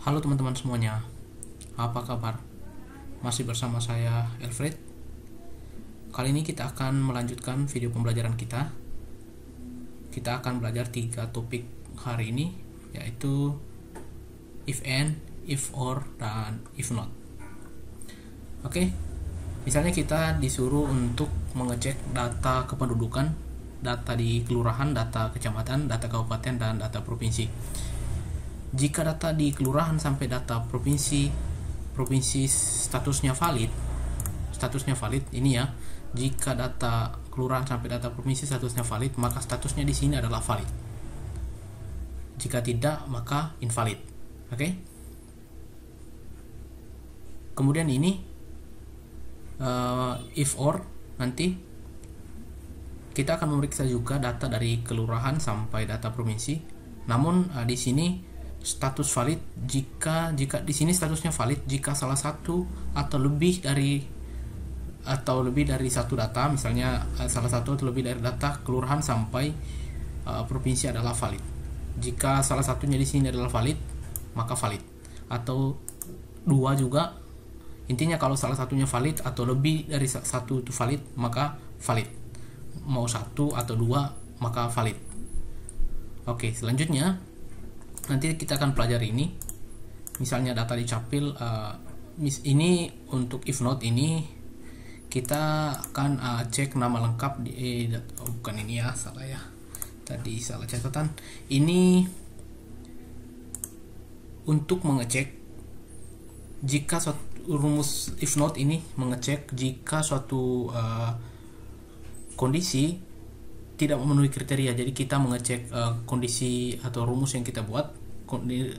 Halo teman-teman semuanya, apa kabar? Masih bersama saya Alfred. Kali ini kita akan melanjutkan video pembelajaran kita. Kita akan belajar 3 topik hari ini, yaitu if and, if or, dan if not. Oke, misalnya kita disuruh untuk mengecek data kependudukan, data di kelurahan, data kecamatan, data kabupaten, dan data provinsi. Jika data di kelurahan sampai data provinsi statusnya valid ini ya. Jika data kelurahan sampai data provinsi statusnya valid, maka statusnya di sini adalah valid. Jika tidak, maka invalid. Oke. Kemudian ini if or, nanti kita akan memeriksa juga data dari kelurahan sampai data provinsi. Namun di sini status valid jika di sini statusnya valid jika salah satu atau lebih dari satu data, misalnya salah satu atau lebih dari data kelurahan sampai provinsi adalah valid. Jika salah satunya di sini adalah valid, maka valid. Atau dua juga. Intinya kalau salah satunya valid atau lebih dari satu itu valid, maka valid. Mau satu atau dua, maka valid. Oke, selanjutnya nanti kita akan pelajari ini. Misalnya data di capil, ini untuk if not ini kita akan cek nama lengkap di bukan ini ya, salah ya, tadi salah catatan. Ini untuk mengecek jika suatu rumus if not ini mengecek jika suatu kondisi tidak memenuhi kriteria. Jadi kita mengecek kondisi atau rumus yang kita buat,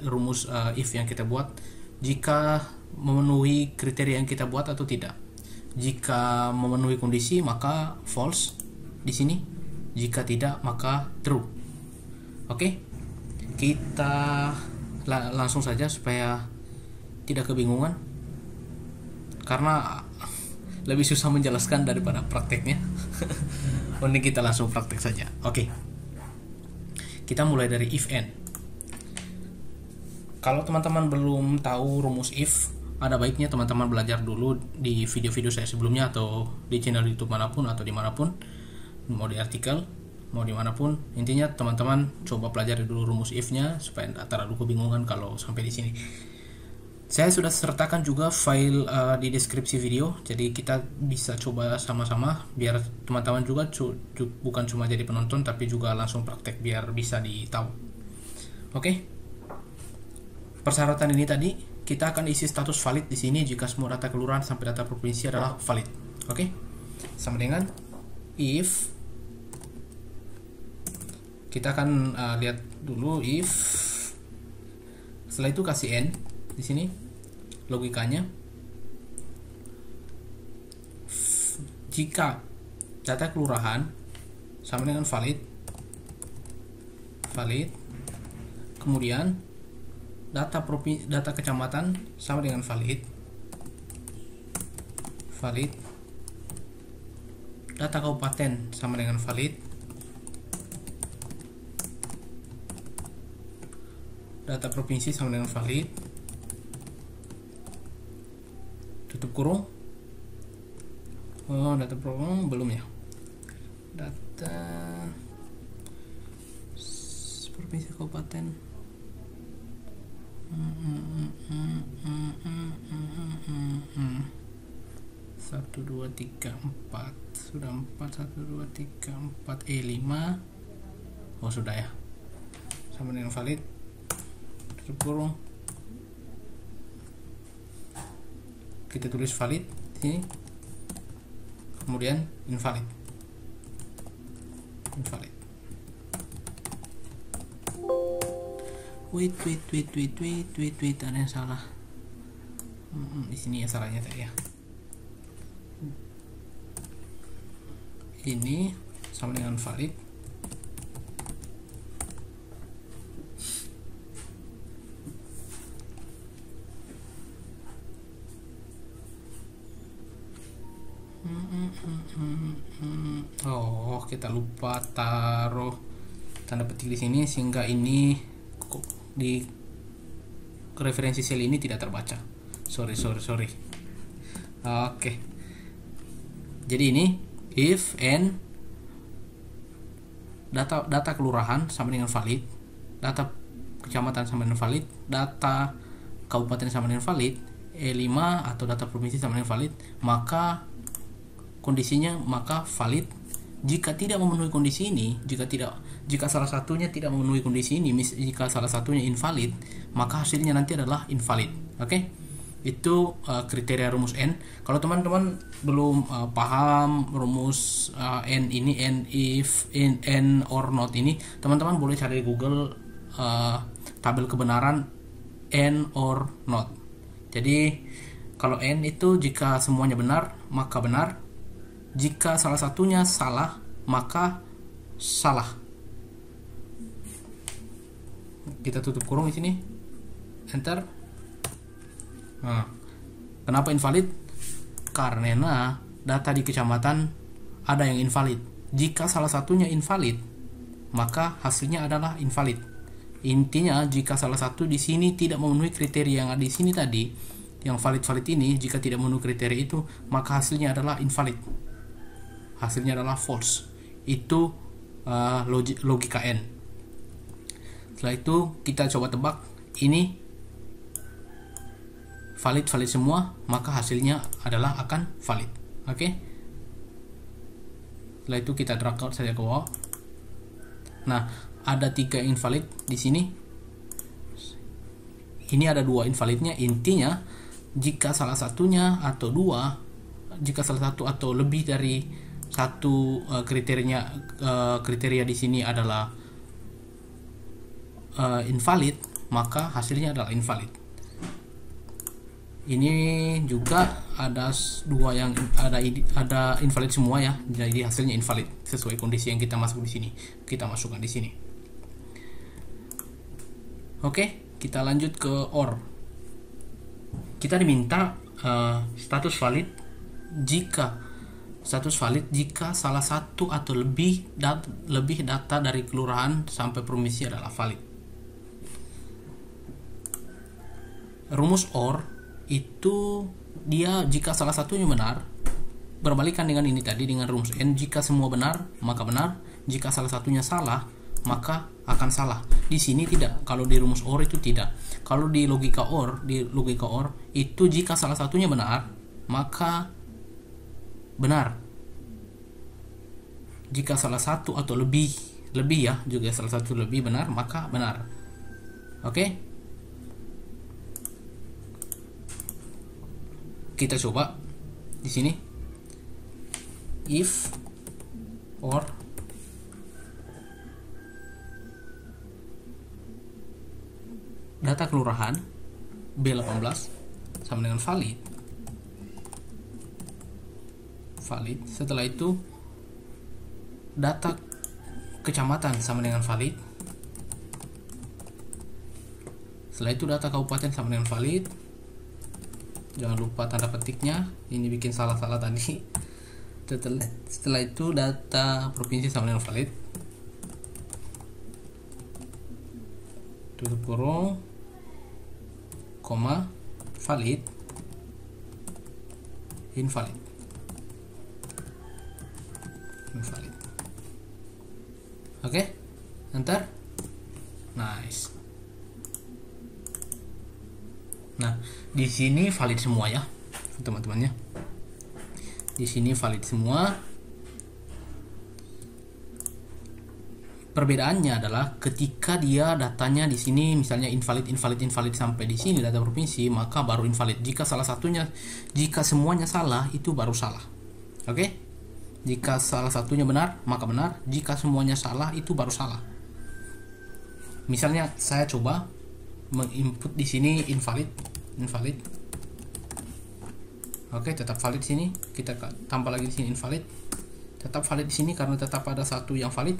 rumus if yang kita buat, jika memenuhi kriteria yang kita buat atau tidak. Jika memenuhi kondisi maka false di sini, jika tidak maka true. Oke, kita langsung saja supaya tidak kebingungan, karena lebih susah menjelaskan daripada prakteknya. Mending kita langsung praktek saja. Oke. Kita mulai dari if and. Kalau teman-teman belum tahu rumus if, ada baiknya teman-teman belajar dulu di video-video saya sebelumnya atau di channel YouTube manapun atau dimanapun, mau di artikel, mau dimanapun. Intinya teman-teman coba pelajari dulu rumus if-nya supaya tidak terlalu kebingungan kalau sampai di sini. Saya sudah sertakan juga file di deskripsi video, jadi kita bisa coba sama-sama biar teman-teman juga bukan cuma jadi penonton tapi juga langsung praktek biar bisa ditahu. Oke. Persyaratan ini tadi kita akan isi status valid di sini jika semua data kelurahan sampai data provinsi adalah valid. Oke. Sama dengan if, kita akan lihat dulu if, setelah itu kasih n. Di sini logikanya, jika data kelurahan sama dengan valid, kemudian data kecamatan sama dengan valid, data kabupaten sama dengan valid, data provinsi sama dengan valid, tutup kurung. Data provinsi belum ya, data provinsi kabupaten, satu dua tiga empat, sudah 4, 1 2 3 4 5. Oh sudah ya, sama dengan valid, tutup kurung. Kita tulis valid di sini, kemudian invalid. Wait, ada yang salah. Di sini ya salahnya tadi ya. Ini sama dengan valid. Oh, kita lupa taruh tanda petik di sini sehingga ini referensi sel ini tidak terbaca. Sorry. Oke. Jadi ini if n data kelurahan sama dengan valid, data kecamatan sama dengan valid, data kabupaten sama dengan valid, E5 atau data provinsi sama dengan valid, maka kondisinya valid. Jika tidak memenuhi kondisi ini, jika salah satunya tidak memenuhi kondisi ini, jika salah satunya invalid, maka hasilnya nanti adalah invalid. Oke? Itu kriteria rumus n. Kalau teman-teman belum paham rumus n ini, n if, n or not ini, teman-teman boleh cari di Google tabel kebenaran n or not. Jadi kalau n itu jika semuanya benar maka benar, jika salah satunya salah maka salah. Kita tutup kurung di sini, enter. Nah, kenapa invalid? Karena data di kecamatan ada yang invalid. Jika salah satunya invalid, maka hasilnya adalah invalid. Intinya jika salah satu di sini tidak memenuhi kriteria yang ada di sini tadi, yang valid ini, jika tidak memenuhi kriteria itu, maka hasilnya adalah invalid. Hasilnya adalah false. Itu logika n. Setelah itu kita coba tebak, ini valid semua, maka hasilnya adalah akan valid. Oke? Setelah itu kita drag out saja ke bawah. Nah, ada 3 invalid di sini. Ini ada 2 invalidnya. Intinya jika salah satunya atau 2, jika salah satu atau lebih dari satu kriteria di sini adalah invalid, maka hasilnya adalah invalid. Ini juga ada 2 yang ada invalid semua ya, jadi hasilnya invalid sesuai kondisi yang kita masuk di sini, kita masukkan di sini. Oke, kita lanjut ke OR. Kita diminta status valid jika salah satu atau lebih data dari kelurahan sampai provinsi adalah valid. Rumus OR itu dia jika salah satunya benar, berbalikan dengan ini tadi dengan rumus n, jika semua benar maka benar, jika salah satunya salah maka akan salah. Di sini tidak, kalau di rumus OR itu tidak. Kalau di logika OR itu jika salah satunya benar maka benar, jika salah satu atau lebih ya, juga salah satu lebih benar maka benar. Oke? Kita coba di sini if or data kelurahan B18 sama dengan valid. Setelah itu data kecamatan sama dengan valid. Setelah itu data kabupaten sama dengan valid. Jangan lupa tanda petiknya, ini bikin salah-salah tadi. Setelah itu data provinsi sama dengan valid. Tutup kurung, koma, valid, invalid. Oke, enter. Nice. Nah, di sini valid semua ya, teman-temannya. Di sini valid semua. Perbedaannya adalah ketika dia datanya di sini misalnya invalid sampai di sini data provinsi, maka baru invalid. Jika semuanya salah itu baru salah. Oke? Jika salah satunya benar maka benar, jika semuanya salah itu baru salah. Misalnya saya coba menginput di sini invalid. Oke, tetap valid di sini. Kita tambah lagi di sini invalid. Tetap valid di sini karena tetap ada satu yang valid.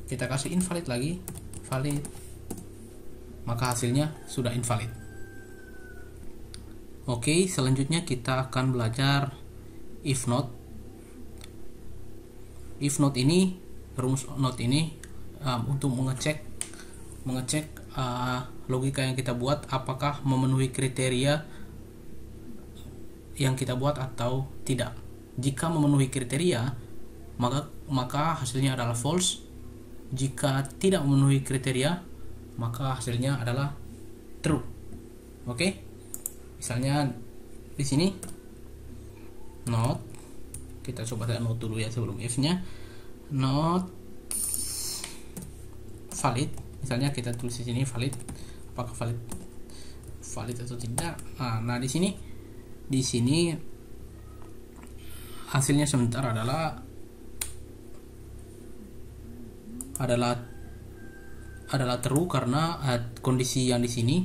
Kita kasih invalid lagi, valid. Maka hasilnya sudah invalid. Oke, selanjutnya kita akan belajar if not. If not ini, rumus not ini untuk mengecek logika yang kita buat apakah memenuhi kriteria yang kita buat atau tidak. Jika memenuhi kriteria, maka hasilnya adalah false. Jika tidak memenuhi kriteria, maka hasilnya adalah true. Oke? Misalnya di sini not, kita coba lihat not dulu ya sebelum if-nya. Not valid. Misalnya kita tulis di sini valid. Apakah valid atau tidak? Nah, di sini hasilnya sebentar adalah true karena kondisi yang di sini,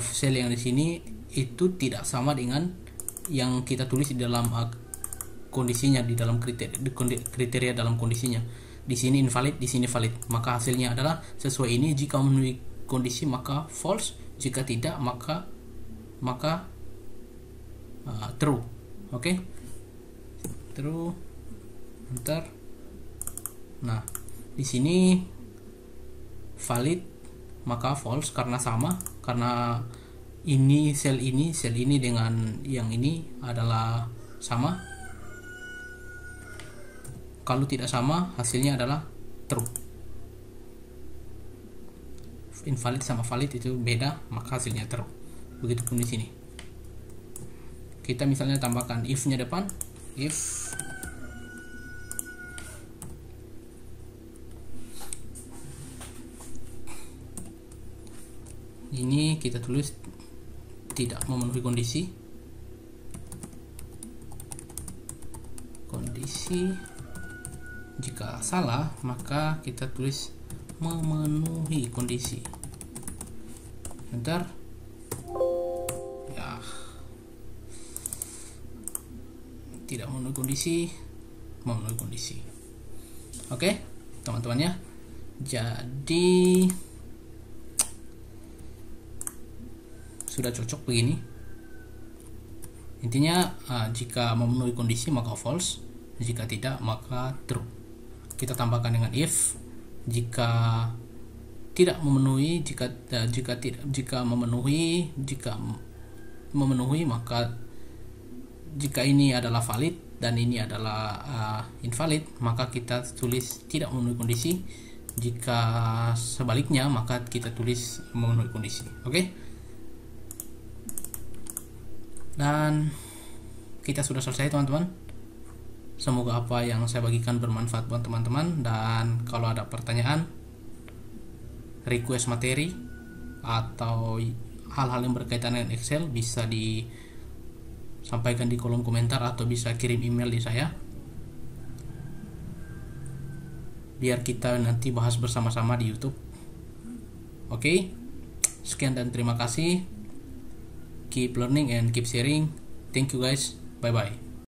sel yang di sini itu tidak sama dengan yang kita tulis di dalam kondisinya, di dalam kriteria dalam kondisinya. Di sini invalid, di sini valid. Maka hasilnya adalah sesuai ini. Jika memenuhi kondisi maka false, jika tidak maka true. Oke? True. Enter. Nah, di sini valid maka false karena sama, karena ini sel ini dengan yang ini adalah sama. Kalau tidak sama, hasilnya adalah true. Invalid sama valid itu beda, maka hasilnya true. Begitupun di sini. Kita misalnya tambahkan if-nya depan, if ini kita tulis tidak memenuhi kondisi. Jika salah, maka kita tulis memenuhi kondisi. Enter. Ya. Tidak memenuhi kondisi, memenuhi kondisi. Oke, teman-teman ya. Jadi sudah cocok begini. Intinya jika memenuhi kondisi maka false, jika tidak maka true. Kita tambahkan dengan if. Jika tidak memenuhi, jika memenuhi maka jika ini adalah valid dan ini adalah invalid, maka kita tulis tidak memenuhi kondisi. Jika sebaliknya maka kita tulis memenuhi kondisi. Oke? Dan kita sudah selesai teman-teman. Semoga apa yang saya bagikan bermanfaat buat teman-teman, dan kalau ada pertanyaan, request materi atau hal-hal yang berkaitan dengan Excel bisa disampaikan di kolom komentar atau bisa kirim email di saya, biar kita nanti bahas bersama-sama di YouTube. Oke? Sekian dan terima kasih. Keep learning and keep sharing. Thank you guys. Bye bye.